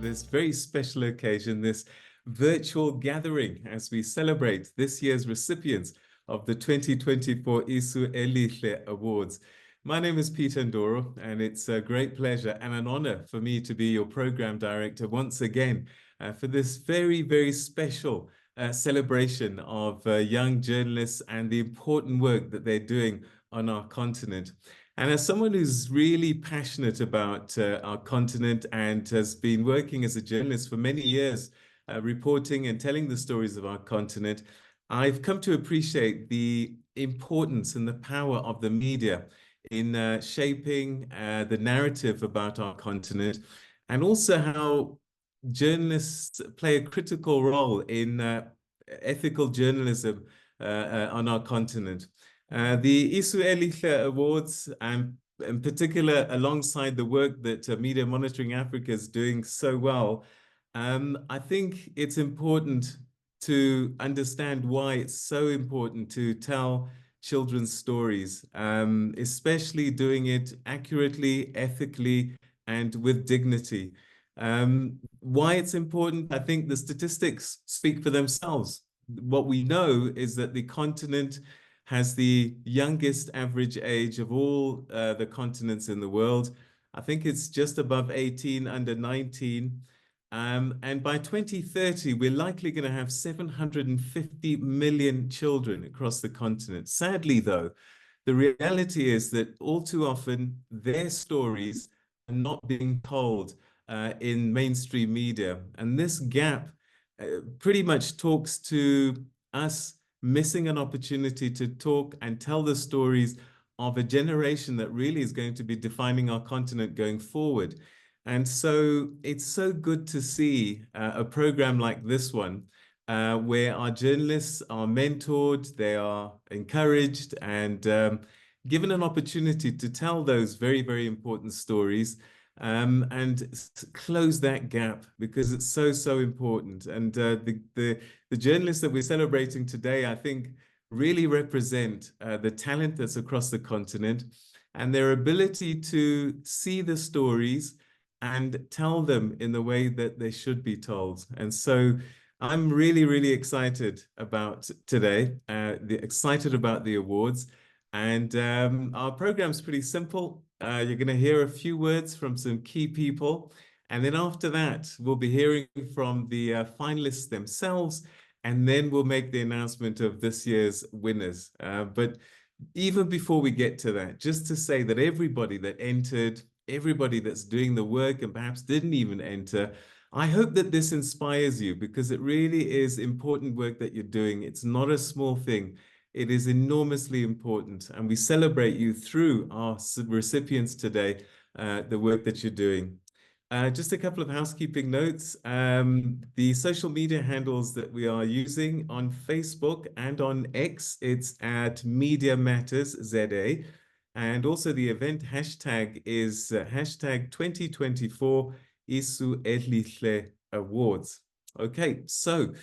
this very special occasion, this virtual gathering, as we celebrate this year's recipients of the 2024 Elihle Awards. My name is Peter Ndoro, and it's a great pleasure and an honor for me to be your program director once again for this very, very special celebration of young journalists and the important work that they're doing on our continent. And as someone who's really passionate about our continent and has been working as a journalist for many years, reporting and telling the stories of our continent, I've come to appreciate the importance and the power of the media in shaping the narrative about our continent, and also how journalists play a critical role in ethical journalism on our continent. The Elihle Awards, and in particular, alongside the work that Media Monitoring Africa is doing so well, I think it's important to understand why it's so important to tell children's stories, especially doing it accurately, ethically, and with dignity. Why it's important, I think the statistics speak for themselves. What we know is that the continent has the youngest average age of all the continents in the world. I think it's just above 18, under 19. And by 2030, we're likely going to have 750 million children across the continent. Sadly, though, the reality is that all too often, their stories are not being told in mainstream media. And this gap pretty much talks to us missing an opportunity to talk and tell the stories of a generation that really is going to be defining our continent going forward. And so it's so good to see a program like this one, where our journalists are mentored, they are encouraged and given an opportunity to tell those very, very important stories and close that gap, because it's so, so important. And the journalists that we're celebrating today, I think, really represent the talent that's across the continent and their ability to see the stories and tell them in the way that they should be told. And so I'm really, really excited about today, excited about the awards. And our program's pretty simple. You're going to hear a few words from some key people. And then after that, we'll be hearing from the finalists themselves. And then we'll make the announcement of this year's winners. But even before we get to that, just to say that everybody that entered, everybody that's doing the work and perhaps didn't even enter, I hope that this inspires you, because it really is important work that you're doing. It's not a small thing. It is enormously important. And we celebrate you through our recipients today, the work that you're doing. Just a couple of housekeeping notes. The social media handles that we are using on Facebook and on X, it's at Media Matters ZA. And also the event hashtag is hashtag 2024 Elihle Awards. Okay, so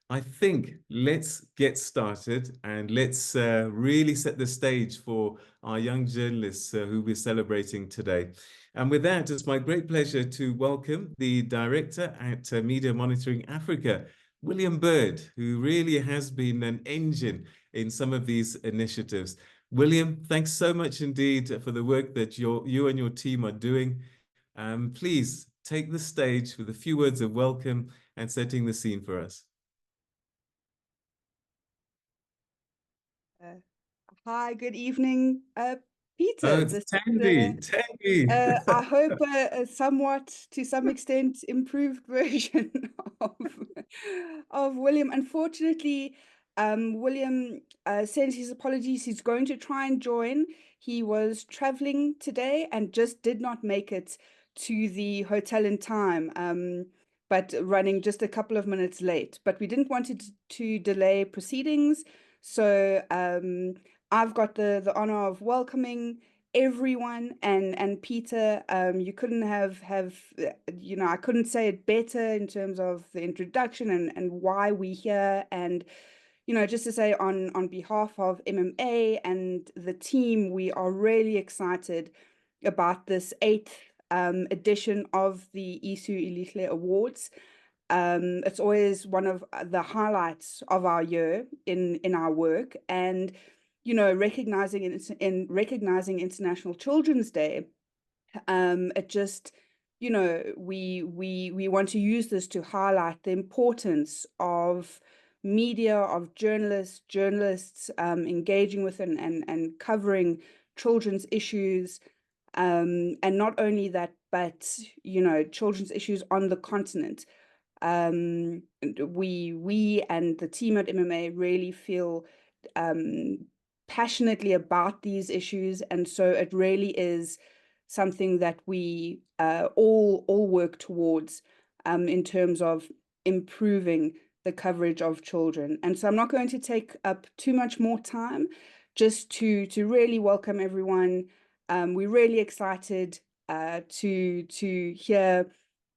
I think let's get started and let's really set the stage for our young journalists who we're celebrating today. And with that, it's my great pleasure to welcome the director at Media Monitoring Africa, William Bird, who really has been an engine in some of these initiatives. William, thanks so much indeed for the work that you and your team are doing. Please take the stage with a few words of welcome and setting the scene for us. Hi, good evening, Peter. Oh, it's Tandy. I hope a somewhat, to some extent, improved version of William. Unfortunately, William sends his apologies. He's going to try and join. He was traveling today and just did not make it to the hotel in time, but running just a couple of minutes late. But we didn't want it to delay proceedings, so I've got the honor of welcoming everyone, and Peter, you couldn't have I couldn't say it better in terms of the introduction and why we're here. And just to say on behalf of MMA and the team, we are really excited about this 8th edition of the Isu Elihle Awards. It's always one of the highlights of our year in our work, and recognizing International Children's Day. It just, we want to use this to highlight the importance of media, of journalists engaging with and covering children's issues, and not only that, but children's issues on the continent. We and the team at MMA really feel passionately about these issues, and so it really is something that we all work towards in terms of improving the coverage of children. And so I'm not going to take up too much more time, just to really welcome everyone. We're really excited to hear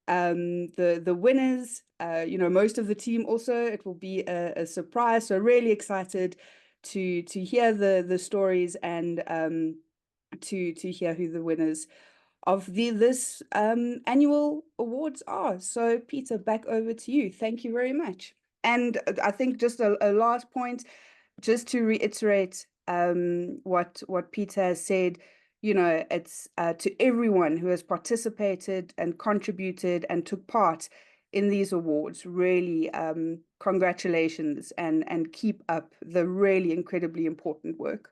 the winners. Most of the team also, it will be a surprise. So really excited to hear the stories and to hear who the winners of this annual awards are. So Peter, back over to you. Thank you very much. And I think just a last point, just to reiterate what Peter has said. It's to everyone who has participated and contributed and took part in these awards, really congratulations, and keep up the really incredibly important work.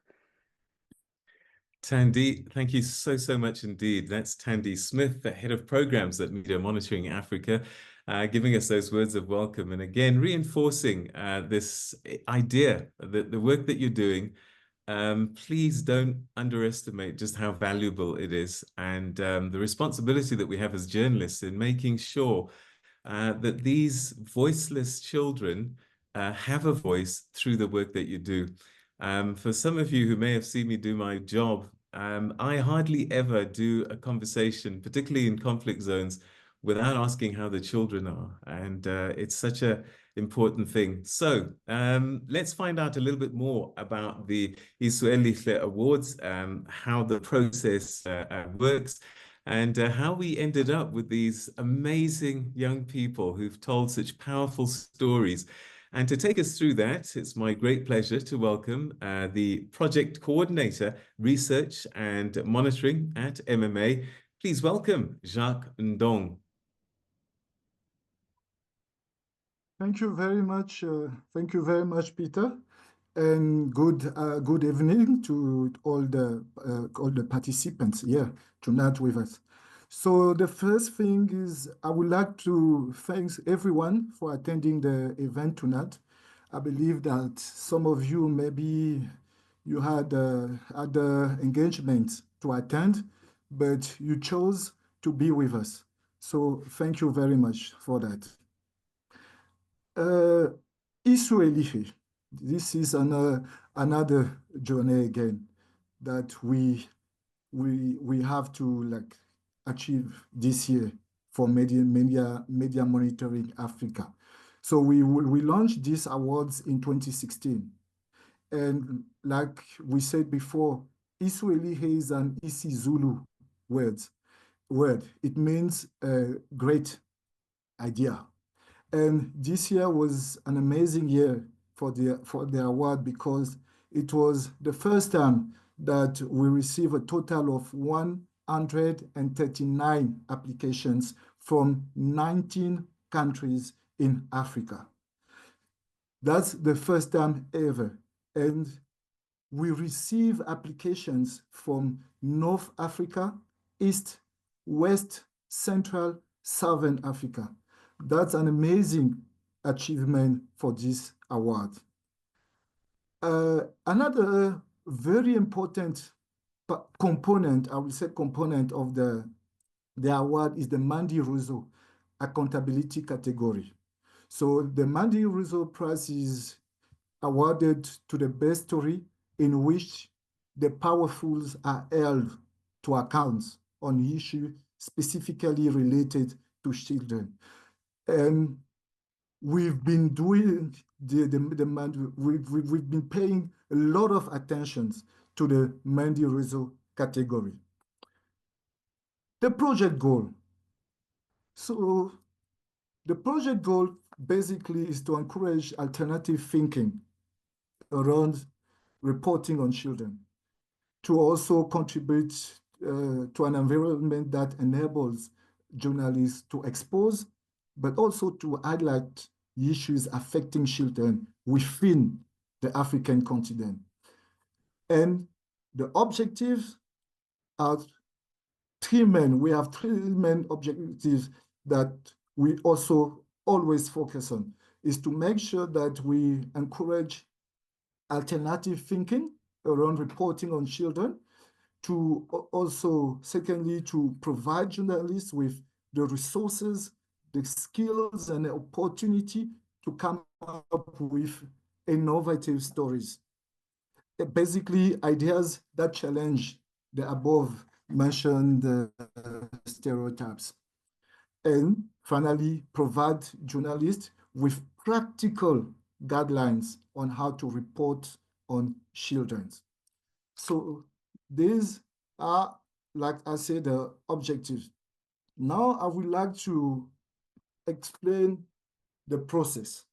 Tandy, thank you so much indeed. That's Tandy Smith, the head of programs at Media Monitoring Africa, giving us those words of welcome. And again, reinforcing this idea that the work that you're doing, please don't underestimate just how valuable it is, and the responsibility that we have as journalists in making sure that these voiceless children have a voice through the work that you do. For some of you who may have seen me do my job, I hardly ever do a conversation, particularly in conflict zones, without asking how the children are. And it's such an important thing. So let's find out a little bit more about the Isu Elihle Awards, how the process works, and how we ended up with these amazing young people who've told such powerful stories. And to take us through that, it's my great pleasure to welcome the project coordinator, research and monitoring at MMA. Please welcome Jacques Ndong. Thank you very much. Thank you very much, Peter, and good evening to all the participants here tonight with us. So the first thing is I would like to thank everyone for attending the event tonight. I believe that some of you maybe you had other engagements to attend, but you chose to be with us. So thank you very much for that. Isu Elihle, this is another journey again that we have to achieve this year for media monitoring Africa. So we launched these awards in 2016, and like we said before, Isu Elihle is an isiZulu word. It means great idea. And this year was an amazing year for the award because it was the first time that we received a total of 139 applications from 19 countries in Africa. That's the first time ever. And we receive applications from North Africa, East, West, Central, Southern Africa. That's an amazing achievement for this award. Another very important component, I will say component of the award is the Mandy Rossouw accountability category. So the Mandy Rossouw Prize is awarded to the best story in which the powerfuls are held to account on issues specifically related to children. And we've been doing we've been paying a lot of attention to the Mandy Rossouw category. The project goal. So the project goal basically is to encourage alternative thinking around reporting on children, to also contribute to an environment that enables journalists to expose, but also to highlight issues affecting children within the African continent. And the objectives are we have three main objectives that we also always focus on, is to make sure that we encourage alternative thinking around reporting on children, to also, secondly, to provide journalists with the resources, the skills, and the opportunity to come up with innovative stories. Basically, ideas that challenge the above mentioned stereotypes. And finally, provide journalists with practical guidelines on how to report on children. So these are, like I said, the objectives. Now I would like to explain the process.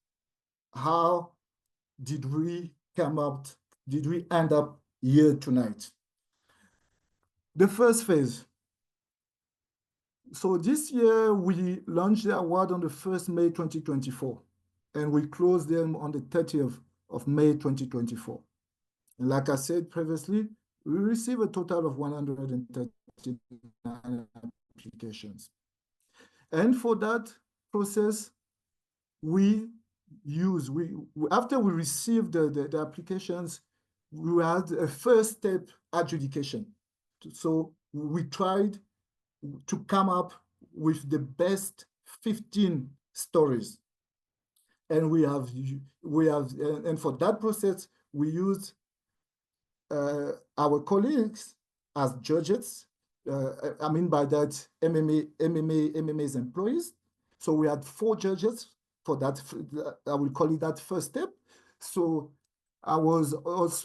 How did we end up here tonight? The first phase. So this year we launched the award on the 1st May 2024, and we closed them on the 30th of May 2024. And like I said previously, we received a total of 139 applications. And for that process, after we received the applications, we had a first step adjudication. So we tried to come up with the best 15 stories. And and for that process, we used our colleagues as judges. I mean by that MMA's employees. So we had 4 judges for that. I will call it that first step. So I was helped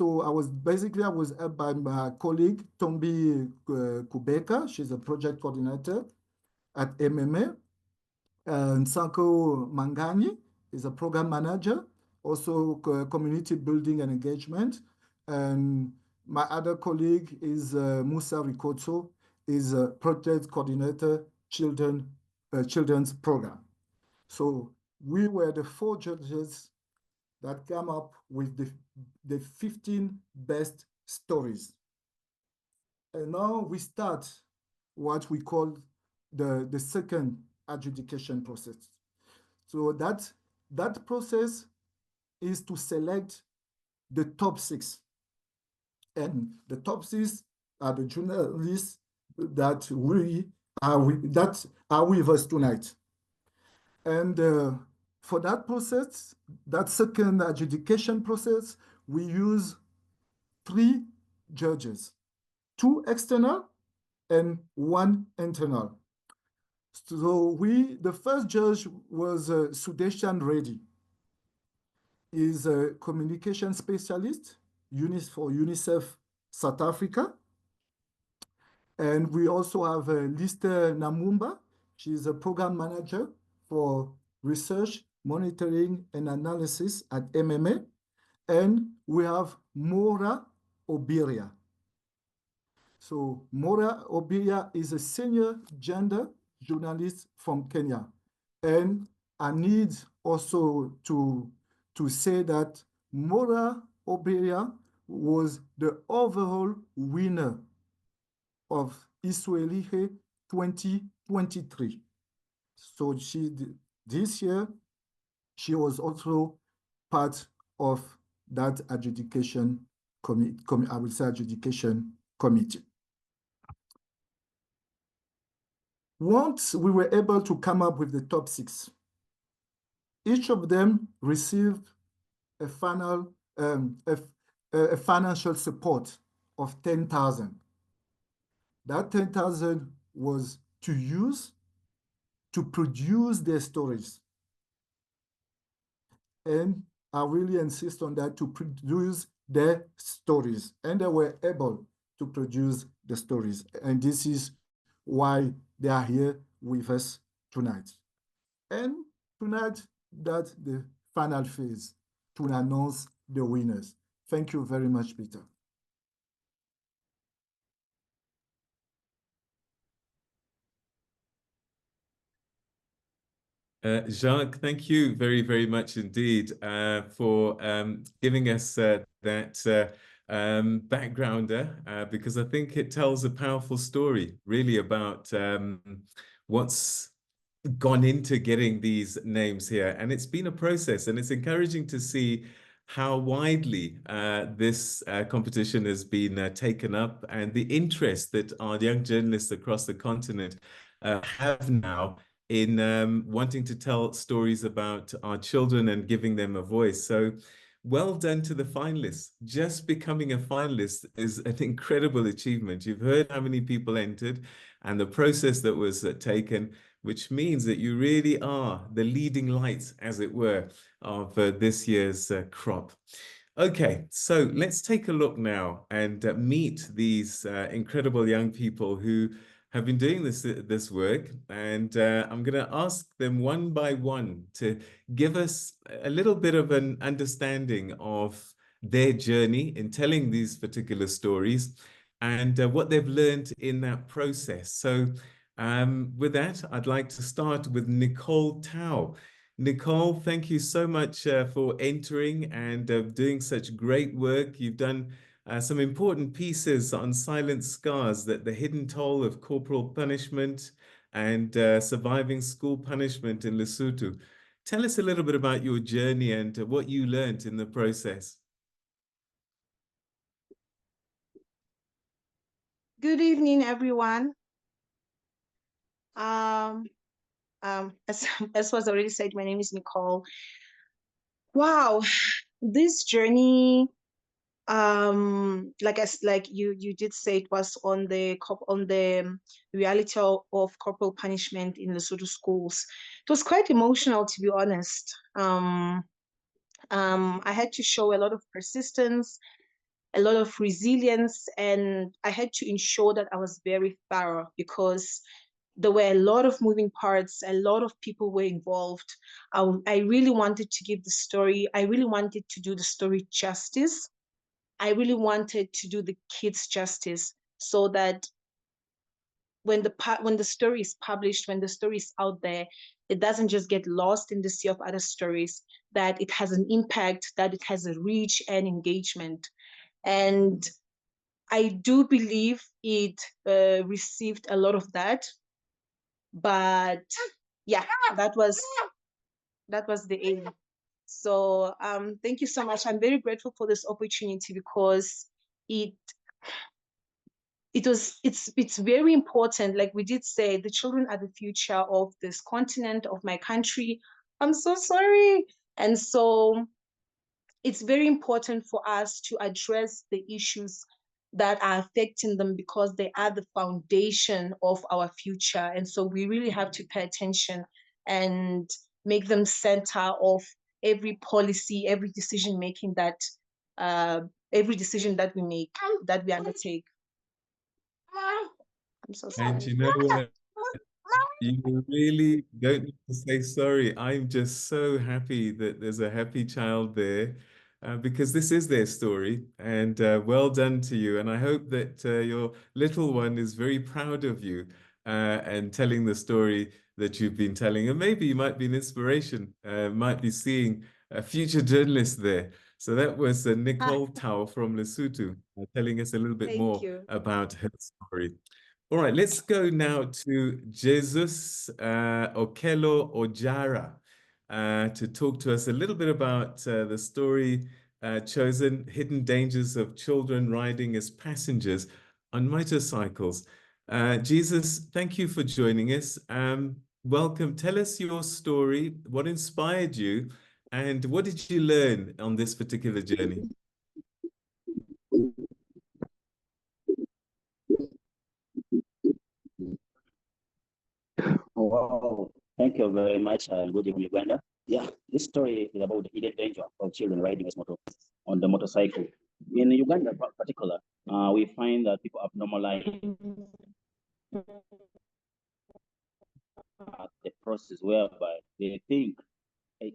by my colleague Tombi Kubeka. She's a project coordinator at MMA. And Sanko Mangani is a program manager, also community building and engagement. And my other colleague is Musa Rikotso, is a project coordinator, children's program. So we were the 4 judges that came up with the 15 best stories. And now we start what we call the second adjudication process. So that process is to select the top 6. And the top 6 are the journalists that are with us tonight. And for that process, that second adjudication process, we use 3 judges, 2 external and 1 internal. So the first judge was Sudeshan Reddy. He's a communication specialist for UNICEF South Africa. And we also have Liste Namumba. She's a program manager for research, monitoring, and analysis at MMA. And we have Mora Obiria. So Mora Obiria is a senior gender journalist from Kenya. And I need also to say that Mora Obiria was the overall winner of Elihle 2023. So this year, she was also part of that adjudication adjudication committee. Once we were able to come up with the top 6, each of them received a financial support of 10,000. That 10,000 was to use to produce their stories. And I really insist on that, to produce their stories. And they were able to produce the stories. And this is why they are here with us tonight. And tonight, that's the final phase to announce the winners. Thank you very much, Peter. Jacques, thank you very, very much indeed for giving us that backgrounder, because I think it tells a powerful story really about what's gone into getting these names here. And it's been a process, and it's encouraging to see how widely this competition has been taken up, and the interest that our young journalists across the continent have now in wanting to tell stories about our children and giving them a voice. So well done to the finalists. Just becoming a finalist is an incredible achievement. You've heard how many people entered and the process that was taken, which means that you really are the leading lights, as it were, of this year's crop. Okay, so let's take a look now and meet these incredible young people who have been doing this work. And I'm going to ask them one by one to give us a little bit of an understanding of their journey in telling these particular stories and what they've learned in that process. So with that, I'd like to start with Nicole Tao. Nicole, thank you so much for entering and doing such great work. You've done some important pieces on silent scars, that the hidden toll of corporal punishment and surviving school punishment in Lesotho. Tell us a little bit about your journey and what you learned in the process. Good evening, everyone. As was already said, my name is Nicole. Wow, this journey, like you did say, it was on the reality of corporal punishment in Lesotho schools. It was quite emotional, to be honest. I had to show a lot of persistence, a lot of resilience, and I had to ensure that I was very thorough because there were a lot of moving parts, a lot of people were involved. I really wanted to give the story, I really wanted to do the story justice. I really wanted to do the kids justice, so that when the story is published, when the story is out there, it doesn't just get lost in the sea of other stories, that it has an impact, that it has a reach and engagement. And I do believe it received a lot of that. But yeah, that was the aim. So thank you so much. I'm very grateful for this opportunity because it's very important. Like we did say, the children are the future of this continent, of my country. I'm so sorry. And so it's very important for us to address the issues that are affecting them, because they are the foundation of our future. And so we really have to pay attention and make them center of every policy, every decision making that every decision that we make, that we undertake. I'm so sorry. And you know what? You really don't need to say sorry. I'm just so happy that there's a happy child there, because this is their story. And well done to you. And I hope that your little one is very proud of you and telling the story that you've been telling. And maybe you might be an inspiration, might be seeing a future journalist there. So that was Nicole Tao from Lesotho telling us a little bit more about her story. All right, let's go now to Jesus Okello Ojara to talk to us a little bit about the story chosen, Hidden Dangers of Children Riding as Passengers on Motorcycles. Jesus, thank you for joining us. Welcome. Tell us your story, what inspired you, and what did you learn on this particular journey? Wow, thank you very much. Good evening, Uganda. Yeah, this story is about the hidden danger of children riding on the motorcycle. In Uganda, in particular, we find that people have normalized process whereby they think a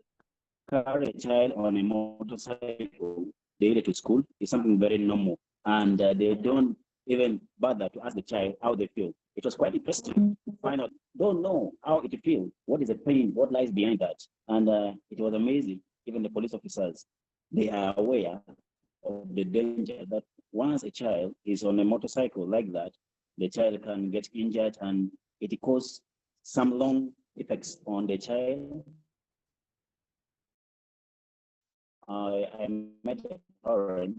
carry a child on a motorcycle daily to school is something very normal, and they don't even bother to ask the child how they feel. It was quite interesting to find out, don't know how it feels, what is the pain, what lies behind that. And it was amazing. Even the police officers, they are aware of the danger that once a child is on a motorcycle like that, the child can get injured and it causes some long effects on the child. I met a parent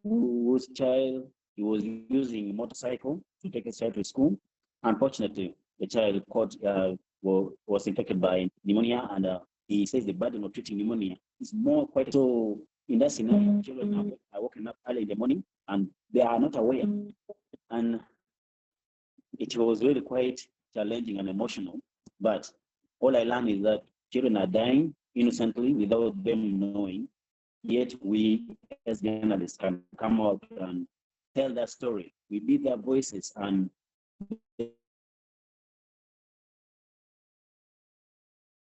whose child, he was using a motorcycle to take his child to school. Unfortunately, the child was infected by pneumonia, and he says the burden of treating pneumonia is more quite so. In that scenario, children are waking up early in the morning and they are not aware, and it was really quite challenging and emotional. But all I learned is that children are dying innocently without them knowing. Yet we as journalists can come out and tell that story. We be their voices, and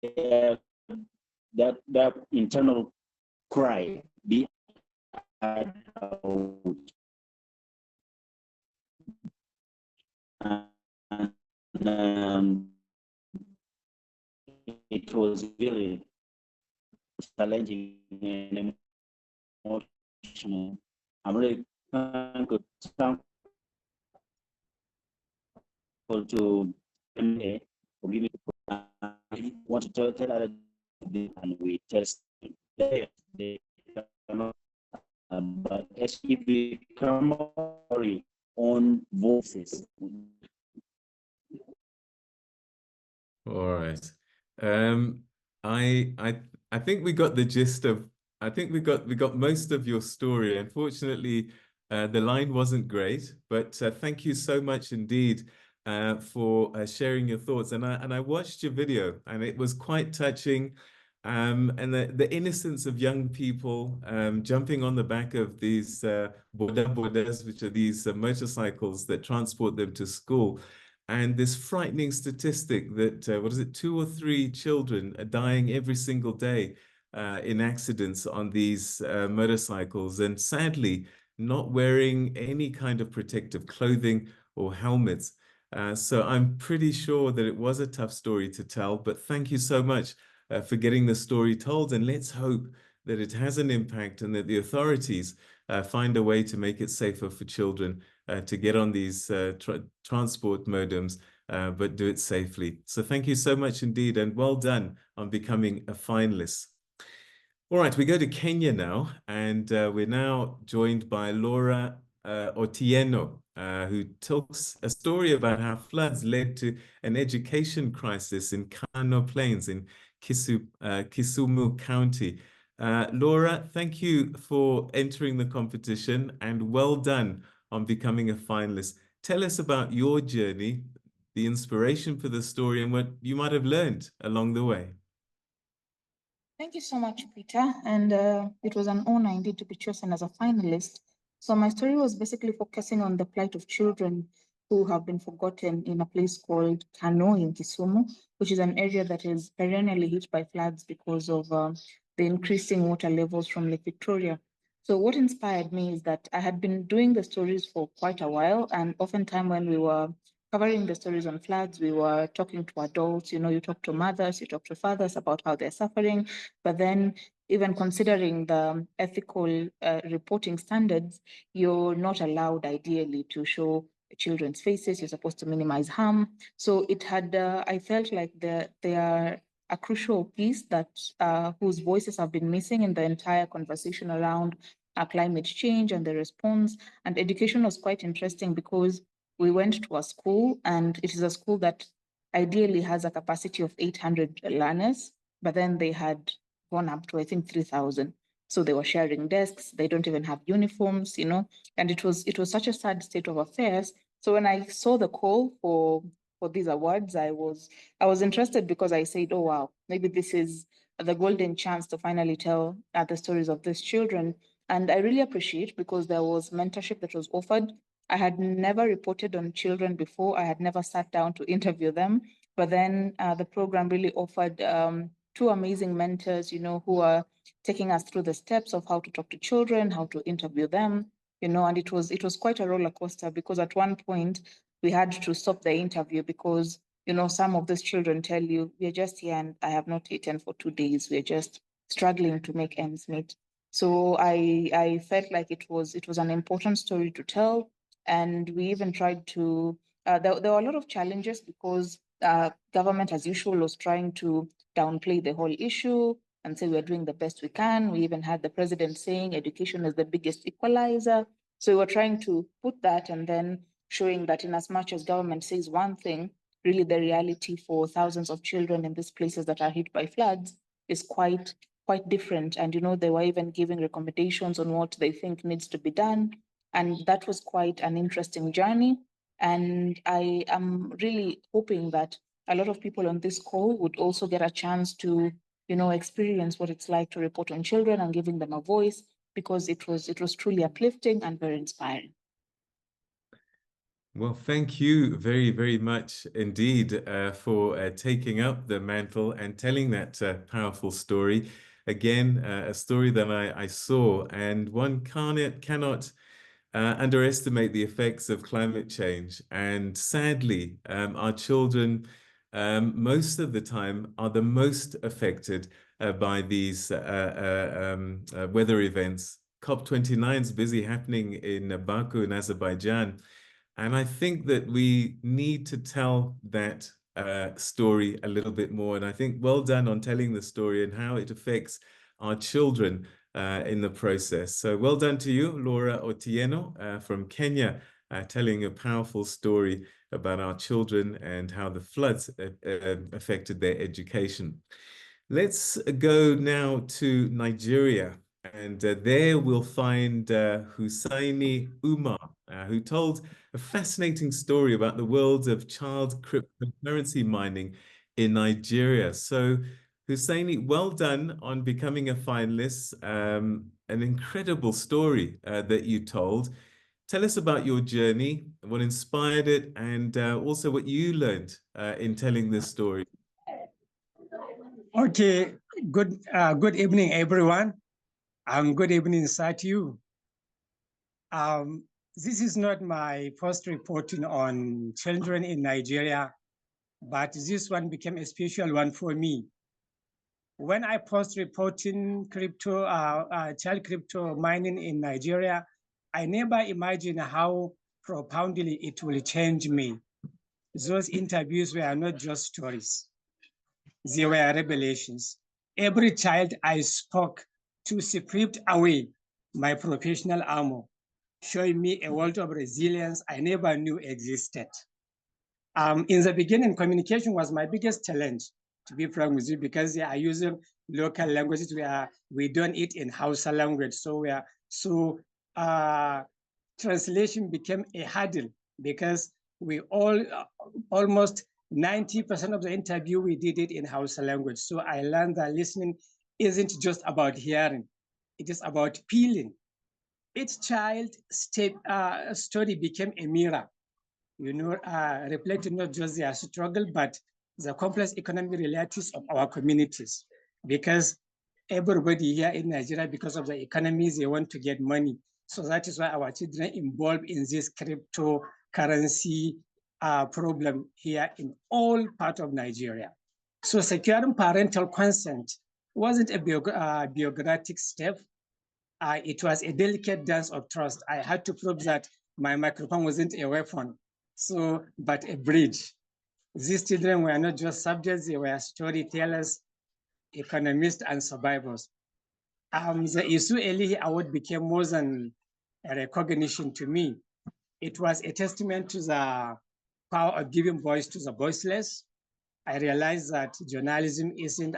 that internal cry be heard out. And it was really challenging and emotional. I'm really thankful to MA for giving me. I want to tell others, and we test they cannot, but if we come on voices. All right. Um, I think we got the gist of. I think we got most of your story. Unfortunately, the line wasn't great, but thank you so much indeed for sharing your thoughts. And I watched your video, and it was quite touching. And the innocence of young people jumping on the back of these bodas, which are these motorcycles that transport them to school. And this frightening statistic that, what is it, 2 or 3 children are dying every single day in accidents on these motorcycles, and sadly, not wearing any kind of protective clothing or helmets. So I'm pretty sure that it was a tough story to tell, but thank you so much for getting the story told. And let's hope that it has an impact and that the authorities find a way to make it safer for children to get on these transport modems, but do it safely. So thank you so much indeed, and well done on becoming a finalist. All right, we go to Kenya now, and we're now joined by Laura Otieno, who tells a story about how floods led to an education crisis in Kano Plains in Kisumu County. Laura, thank you for entering the competition, and well done on becoming a finalist. Tell us about your journey, the inspiration for the story, and what you might have learned along the way. Thank you so much, Peter. And it was an honor indeed to be chosen as a finalist. So my story was basically focusing on the plight of children who have been forgotten in a place called Kano in Kisumu, which is an area that is perennially hit by floods because of the increasing water levels from Lake Victoria. So what inspired me is that I had been doing the stories for quite a while, and oftentimes when we were covering the stories on floods, we were talking to adults. You know, you talk to mothers, you talk to fathers about how they're suffering, but then even considering the ethical reporting standards, you're not allowed ideally to show children's faces. You're supposed to minimize harm. So it had, I felt like they are a crucial piece that whose voices have been missing in the entire conversation around climate change and the response. And education was quite interesting because we went to a school, and it is a school that ideally has a capacity of 800 learners, but then they had gone up to, I think, 3,000. So they were sharing desks. They don't even have uniforms, you know, and it was such a sad state of affairs. So when I saw the call for these awards, I was interested because I said, oh, wow, maybe this is the golden chance to finally tell the stories of these children. And I really appreciate because there was mentorship that was offered. I had never reported on children before. I had never sat down to interview them. But then the program really offered two amazing mentors, who are taking us through the steps of how to talk to children, how to interview them, and it was quite a roller coaster, because at one point we had to stop the interview because, some of these children tell you, we're just here and I have not eaten for 2 days. We're just struggling to make ends meet. So I felt like it was an important story to tell. And we even tried to, there were a lot of challenges because government, as usual, was trying to downplay the whole issue and say we're doing the best we can. We even had the president saying education is the biggest equalizer. So we were trying to put that and then showing that in as much as government says one thing, really the reality for thousands of children in these places that are hit by floods is quite different. And, they were even giving recommendations on what they think needs to be done. And that was quite an interesting journey. And I am really hoping that a lot of people on this call would also get a chance to, experience what it's like to report on children and giving them a voice, because it was truly uplifting and very inspiring. Well, thank you very, very much indeed for taking up the mantle and telling that powerful story. Again, a story that I saw, and one cannot underestimate the effects of climate change. And sadly, our children, most of the time, are the most affected by these weather events. COP29 is busy happening in Baku in Azerbaijan. And I think that we need to tell that story a little bit more. And I think well done on telling the story and how it affects our children in the process. So well done to you, Laura Otieno from Kenya, telling a powerful story about our children and how the floods affected their education. Let's go now to Nigeria. And there we'll find Hussaini Umar, who told a fascinating story about the world of child cryptocurrency mining in Nigeria. So Hussaini, well done on becoming a finalist. An incredible story that you told. Tell us about your journey, what inspired it, and also what you learned in telling this story. Okay, good evening, everyone. Good evening inside you. This is not my first reporting on children in Nigeria, but this one became a special one for me. When I first reporting child crypto mining in Nigeria, I never imagined how profoundly it will change me. Those interviews were not just stories. They were revelations. Every child I spoke to stripped away my professional armor, showing me a world of resilience I never knew existed. In the beginning, communication was my biggest challenge, to be frank with you, because they are using local languages where we don't eat in Hausa language. So translation became a hurdle because we almost 90% of the interview, we did it in Hausa language. So I learned that listening isn't just about hearing, it is about feeling. Each child story became a mirror, reflecting not just their struggle, but the complex economic realities of our communities. Because everybody here in Nigeria, because of the economy, they want to get money. So that is why our children involved in this cryptocurrency problem here in all parts of Nigeria. So securing parental consent wasn't a bureaucratic step. It was a delicate dance of trust. I had to prove that my microphone wasn't a weapon, but a bridge. These children were not just subjects, they were storytellers, economists, and survivors. The Elihle Award became more than a recognition to me. It was a testament to the power of giving voice to the voiceless. I realized that journalism isn't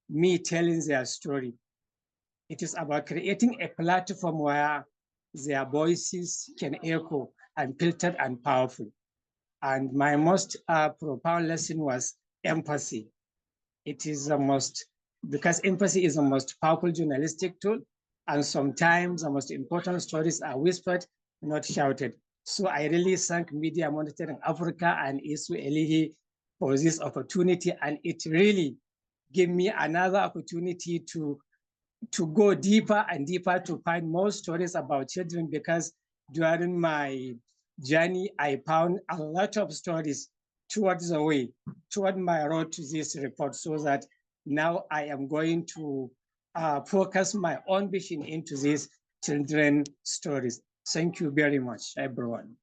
me telling their story. It is about creating a platform where their voices can echo and filtered and powerful. And my most profound lesson was empathy. It is because empathy is the most powerful journalistic tool. And sometimes the most important stories are whispered, not shouted. So I really thank Media Monitoring Africa and Elihle for this opportunity. And it really gave me another opportunity to go deeper and deeper to find more stories about children, because during my journey, I found a lot of stories towards the way, toward my road to this report, so that now I am going to focus my own vision into these children stories. Thank you very much, everyone.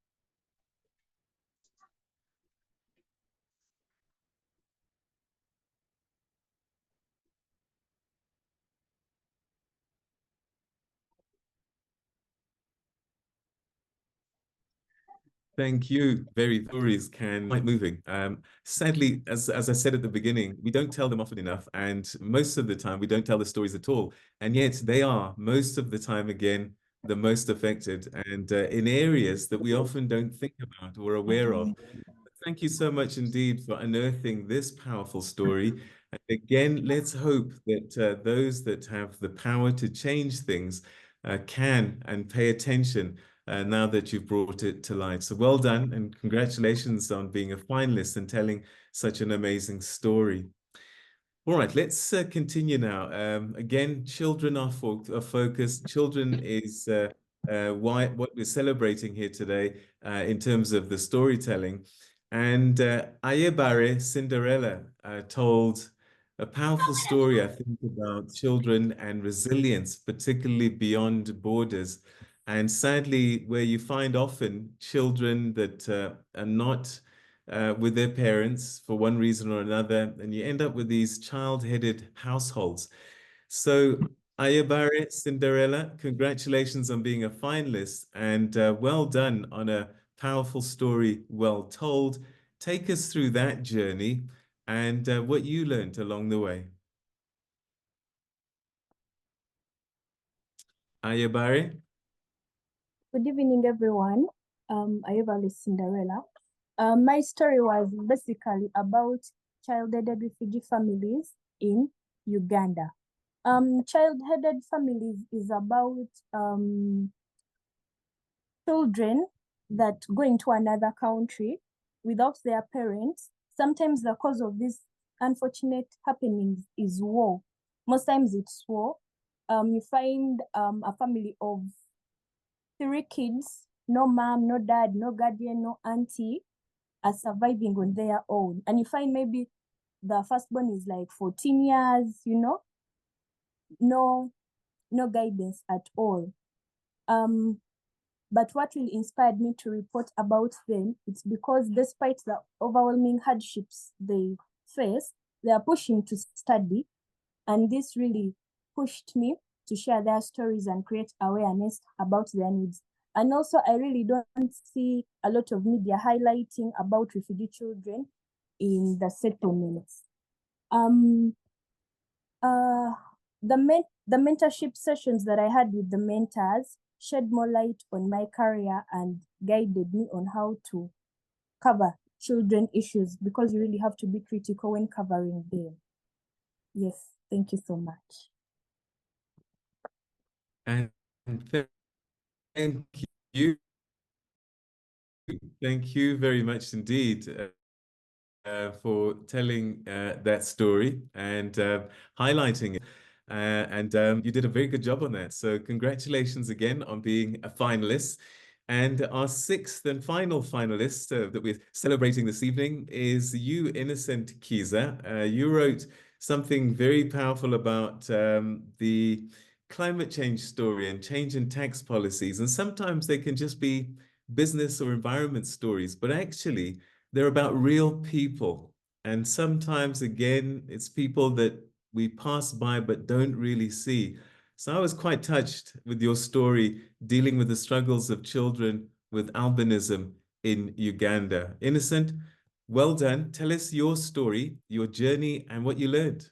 Thank you. Very stories can quite moving. Sadly, as I said at the beginning, we don't tell them often enough, and most of the time we don't tell the stories at all. And yet they are most of the time again the most affected, and in areas that we often don't think about or aware of. Thank you so much indeed for unearthing this powerful story. And again, let's hope that those that have the power to change things can and pay attention now that you've brought it to light. So well done and congratulations on being a finalist and telling such an amazing story. All right, let's continue now. Again, children are focused. Children is what we're celebrating here today in terms of the storytelling. And Ayebare Cinderella told a powerful story, I think, about children and resilience, particularly beyond borders. And sadly, where you find often children that are not with their parents for one reason or another, and you end up with these child-headed households. So, Ayebare Cinderella, congratulations on being a finalist, and well done on a powerful story, well told. Take us through that journey and what you learned along the way. Ayebare? Good evening, everyone. Ayebare Cinderella. My story was basically about child-headed refugee families in Uganda. Child-headed families is about children that go into another country without their parents. Sometimes the cause of these unfortunate happenings is war. Most times it's war. You find a family of 3 kids, no mom, no dad, no guardian, no auntie, are surviving on their own. And you find maybe the firstborn is like 14 years, you know, no guidance at all. But what will inspire me to report about them, it's because despite the overwhelming hardships they face, they are pushing to study. And this really pushed me to share their stories and create awareness about their needs. And also, I really don't see a lot of media highlighting about refugee children in the settlements. The mentorship sessions that I had with the mentors shed more light on my career and guided me on how to cover children issues, because you really have to be critical when covering them. Yes, thank you so much. And thank you. Thank you very much indeed for telling that story and highlighting it. And you did a very good job on that. So congratulations again on being a finalist. And our 6th and final finalist that we're celebrating this evening is you, Innocent Kiiza. You wrote something very powerful about the climate change story and change in tax policies. And sometimes they can just be business or environment stories, but actually they're about real people. And sometimes, again, it's people that we pass by but don't really see. So I was quite touched with your story dealing with the struggles of children with albinism in Uganda. Innocent, well done. Tell us your story, your journey, and what you learned.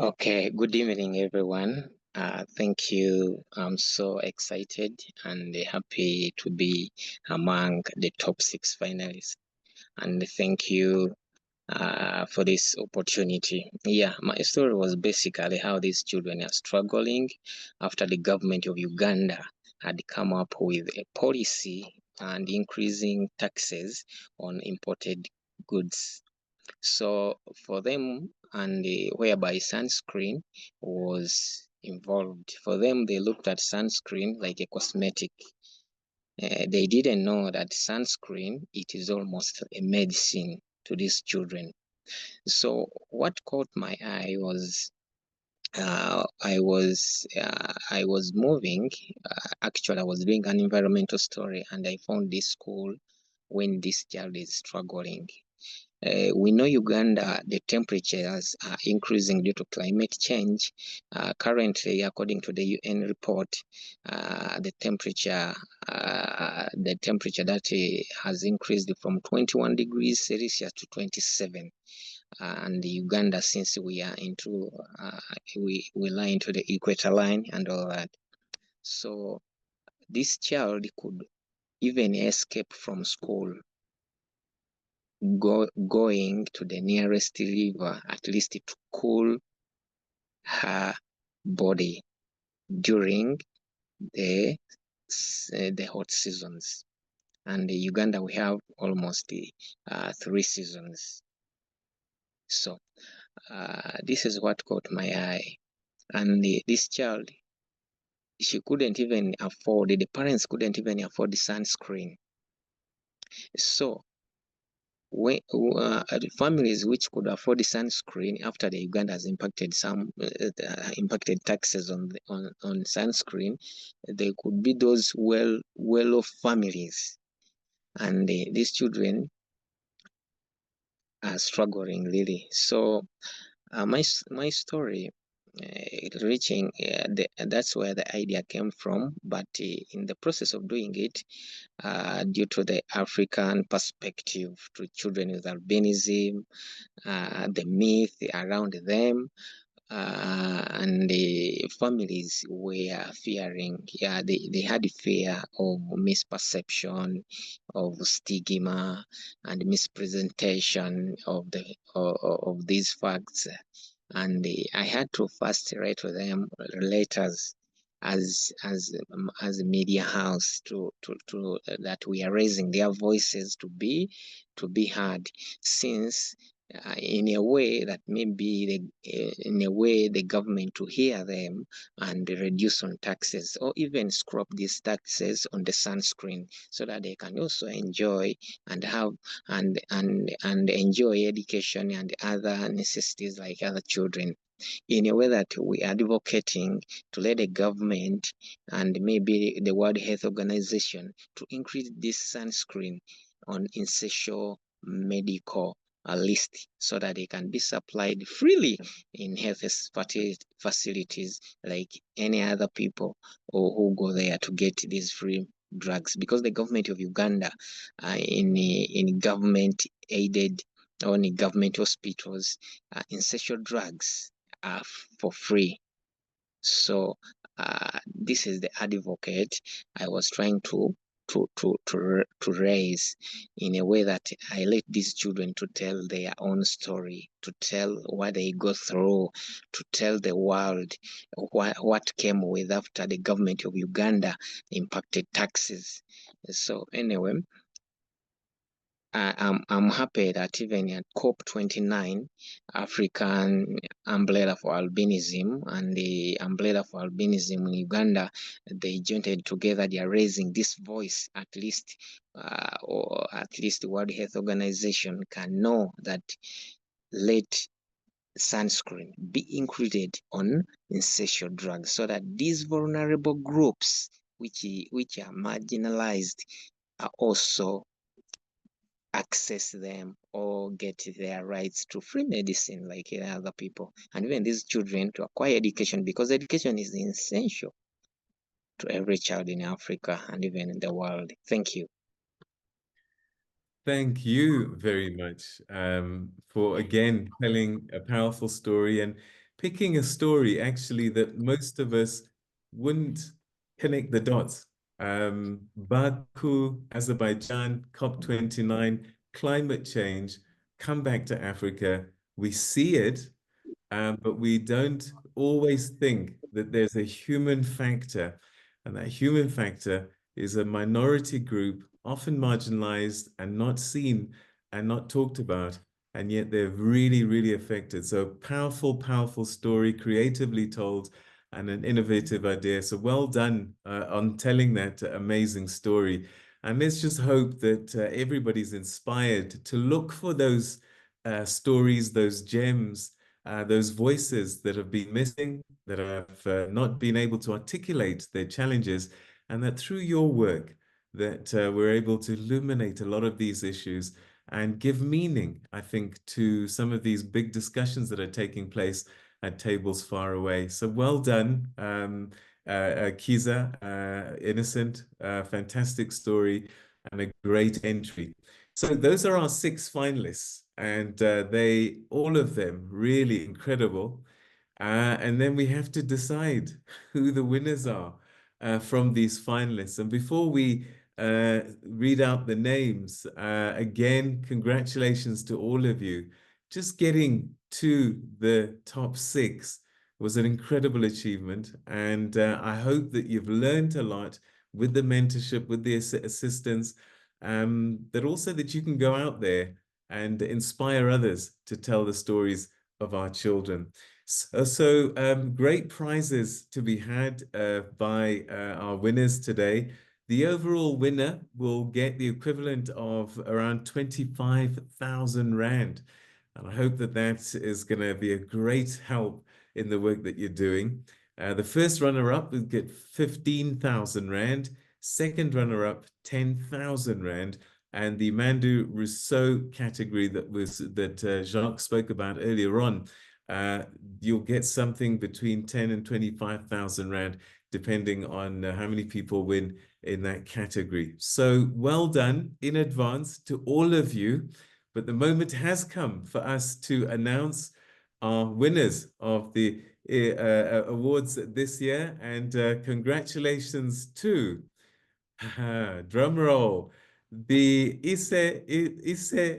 Okay, good evening, everyone. Thank you. I'm so excited and happy to be among the top 6 finalists. And thank you, for this opportunity. Yeah, my story was basically how these children are struggling after the government of Uganda had come up with a policy and increasing taxes on imported goods. So for them, and whereby sunscreen was involved. For them, they looked at sunscreen like a cosmetic. They didn't know that sunscreen, it is almost a medicine to these children. So what caught my eye was I was moving. Actually, I was doing an environmental story, and I found this school when this child is struggling. We know Uganda, the temperatures are increasing due to climate change. Currently, according to the UN report, the temperature that has increased from 21 degrees Celsius to 27. And Uganda, since we are into we lie into the equator line and all that, so this child could even escape from school, going to the nearest river, at least to cool her body during the hot seasons. And in Uganda, we have almost 3 seasons. So this is what caught my eye. And this child, she couldn't even afford, the parents couldn't even afford the sunscreen. So when the families which could afford the sunscreen, after the Uganda has impacted impacted taxes on sunscreen, they could be those well-off families, and these children are struggling really. So my story reaching that's where the idea came from, but in the process of doing it, due to the African perspective to children with albinism, the myth around them, and the families were fearing, they had fear of misperception, of stigma, and mispresentation of these facts. And I had to first write to them letters as a media house to that we are raising their voices to be heard, since in a way that maybe in a way the government to hear them and reduce on taxes, or even scrap these taxes on the sunscreen, so that they can also enjoy and have and enjoy education and other necessities like other children, in a way that we are advocating to let the government and maybe the World Health Organization to increase this sunscreen on essential medical list, so that they can be supplied freely in health facilities like any other people who go there to get these free drugs, because the government of Uganda, in government aided or in government hospitals, essential drugs are for free. So this is the advocate I was trying to raise, in a way that I let these children to tell their own story, to tell what they go through, to tell the world what came with after the government of Uganda impacted taxes. So anyway, I'm happy that even at COP29, African Umbrella for Albinism and the Umbrella for Albinism in Uganda, they joined together. They are raising this voice, at least, or at least the World Health Organization can know that let sunscreen be included on essential drugs, so that these vulnerable groups, which are marginalized, are also access them or get their rights to free medicine like other people, and even these children to acquire education, because education is essential to every child in Africa and even in the world. Thank you. Thank you very much for again telling a powerful story and picking a story actually that most of us wouldn't connect the dots. Baku, Azerbaijan, COP29, climate change, come back to Africa, we see it, but we don't always think that there's a human factor, and that human factor is a minority group, often marginalized and not seen and not talked about, and yet they're really, really affected. So powerful, powerful story, creatively told, and an innovative idea. So well done on telling that amazing story. And let's just hope that everybody's inspired to look for those stories, those gems, those voices that have been missing, that have not been able to articulate their challenges, and that through your work that we're able to illuminate a lot of these issues and give meaning, I think, to some of these big discussions that are taking place at tables far away. So well done, Kiiza, Innocent, fantastic story and a great entry. So those are our 6 finalists, and all of them really incredible. And then we have to decide who the winners are from these finalists. And before we read out the names, again, congratulations to all of you. Just getting to the top 6 was an incredible achievement. And I hope that you've learned a lot with the mentorship, with the assistance, that also that you can go out there and inspire others to tell the stories of our children. So great prizes to be had by our winners today. The overall winner will get the equivalent of around 25,000 Rand. And I hope that that is going to be a great help in the work that you're doing. The first runner-up will get 15,000 Rand. Second runner-up, 10,000 Rand. And the Mandy Rossouw category that Jacques spoke about earlier on, you'll get something between 10 and 25,000 Rand, depending on how many people win in that category. So well done in advance to all of you. But the moment has come for us to announce our winners of the awards this year. And congratulations to, drum roll, the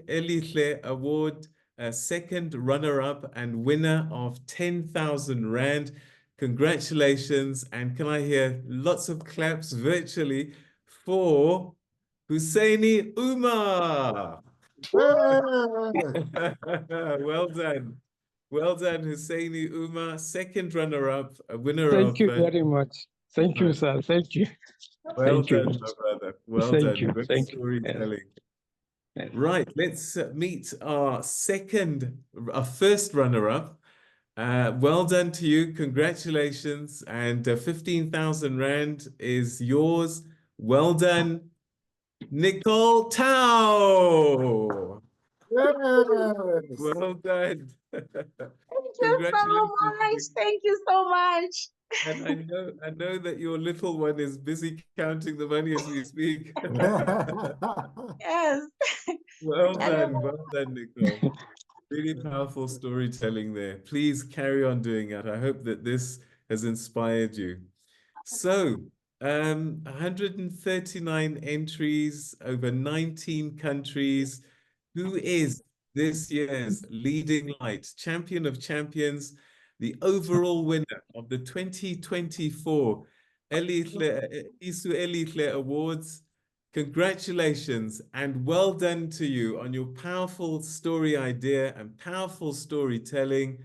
Elihle Award, second runner-up and winner of 10,000 Rand. Congratulations. And can I hear lots of claps virtually for Husseini Umar? Well done. Well done, Husseini Umar, second runner-up, a winner of... Thank you very much. Thank you, sir. Thank you. Well Thank done, you. my brother. Well Thank done. you. Great Thank you. storytelling. Yes. Right, let's meet our first runner-up. Well done to you. Congratulations. And 15,000 Rand is yours. Well done, Nicole Tao. Yes. Well done. Thank you so much. Thank you so much. And I know that your little one is busy counting the money as we speak. Yes. Well done, Nicole. Really powerful storytelling there. Please carry on doing that. I hope that this has inspired you. So, 139 entries, over 19 countries. Who is this year's leading light, champion of champions, the overall winner of the 2024 Elihle Awards? Congratulations and well done to you on your powerful story idea and powerful storytelling.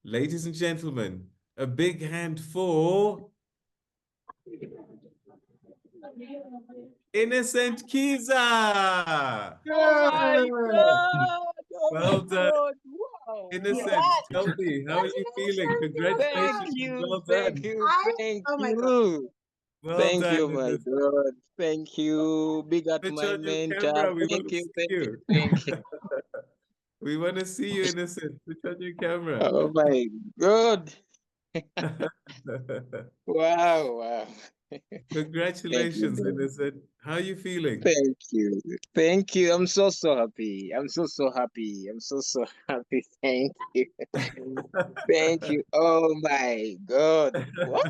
Ladies and gentlemen, a big hand for Innocent Kiiza. Oh my God. Oh Well my done. God. Wow. Innocent, tell me, how are you feeling? Congratulations. Thank you, Well thank done. you, thank Oh my God. you. Well Thank done, you, my Innocent. God. Thank you. Big up Switch my on your mentor. camera. We want Thank to you, see thank you, you. thank you. We want to see you, Innocent. Switch on your camera. Oh my God. Wow, wow. Thank you, Congratulations, bro. Innocent. How are you feeling? Thank you. Thank you. I'm so, so happy. I'm so, so happy. I'm so, so happy. Thank you. Thank you. Oh my God. Wow.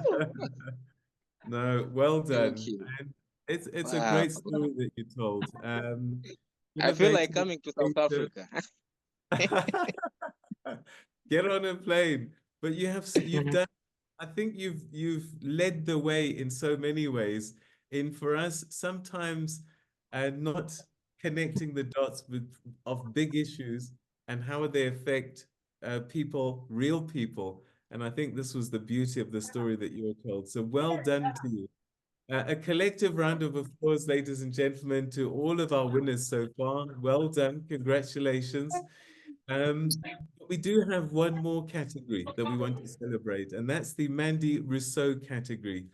No, well Thank done. you. And it's a Wow. great story that you told. I feel like Innovative, coming to South creative. Africa. Get on a plane. But you've done, I think you've led the way in so many ways. In for us, sometimes not connecting the dots of big issues and how they affect people, real people. And I think this was the beauty of the story that you were told. So well done to you. A collective round of applause, ladies and gentlemen, to all of our winners so far. Well done. Congratulations. We do have one more category that we want to celebrate, and that's the Mandy Rossouw category.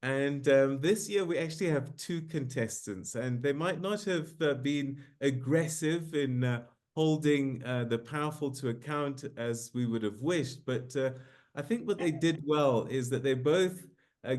And this year we actually have two contestants, and they might not have been aggressive in holding the powerful to account as we would have wished. But I think what they did well is that they both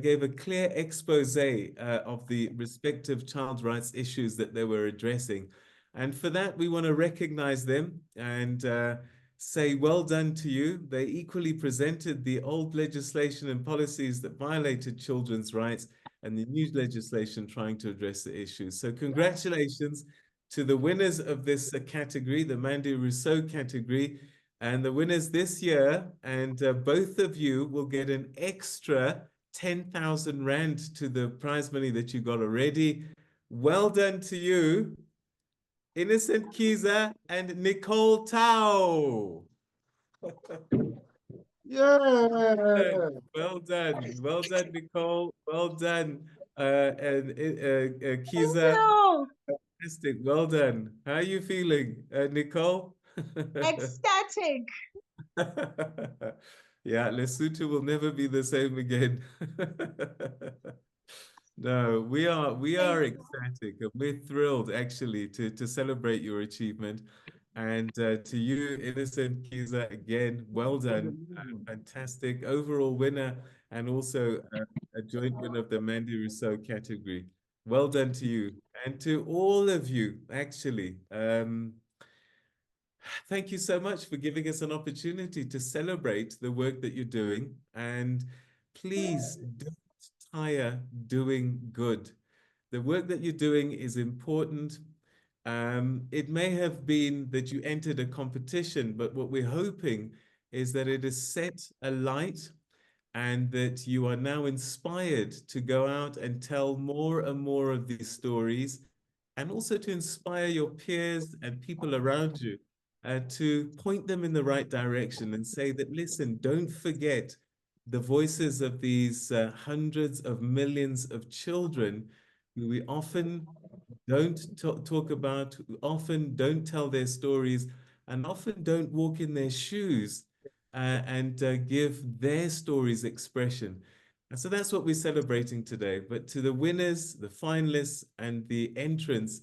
gave a clear expose of the respective child rights issues that they were addressing. And for that, we want to recognize them and say well done to you. They equally presented the old legislation and policies that violated children's rights and the new legislation trying to address the issues. So congratulations to the winners of this category, the Mandy Rossouw category, and the winners this year. And both of you will get an extra 10,000 Rand to the prize money that you got already. Well done to you, Innocent Kiiza and Nicole Tao. Yeah. Well done. Well done, Nicole. Well done, Kiiza. No, Fantastic. Well done. How are you feeling, Nicole? ecstatic. Yeah, Lesotho will never be the same again. No, we are ecstatic and we're thrilled actually to celebrate your achievement. And to you, Innocent Kiiza, again, well done. Fantastic overall winner and also a joint winner of the Mandy Rossouw category. Well done to you and to all of you, actually. Thank you so much for giving us an opportunity to celebrate the work that you're doing. And please don't tire doing good. The work that you're doing is important. It may have been that you entered a competition, but what we're hoping is that it has set a light and that you are now inspired to go out and tell more and more of these stories and also to inspire your peers and people around you to point them in the right direction and say that, listen, don't forget the voices of these hundreds of millions of children who we often don't talk about, who often don't tell their stories, and often don't walk in their shoes and give their stories expression. And so that's what we're celebrating today. But to the winners, the finalists, and the entrants,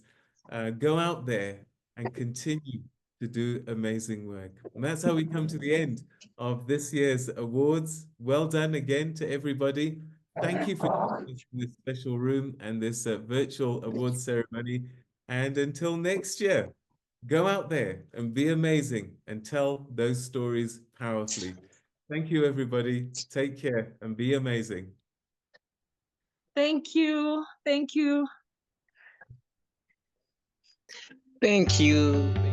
go out there and continue to do amazing work. And that's how we come to the end of this year's awards. Well done again to everybody. Thank you for joining us in this special room and this virtual awards ceremony. And until next year, go out there and be amazing and tell those stories powerfully. Thank you, everybody. Take care and be amazing. Thank you. Thank you. Thank you.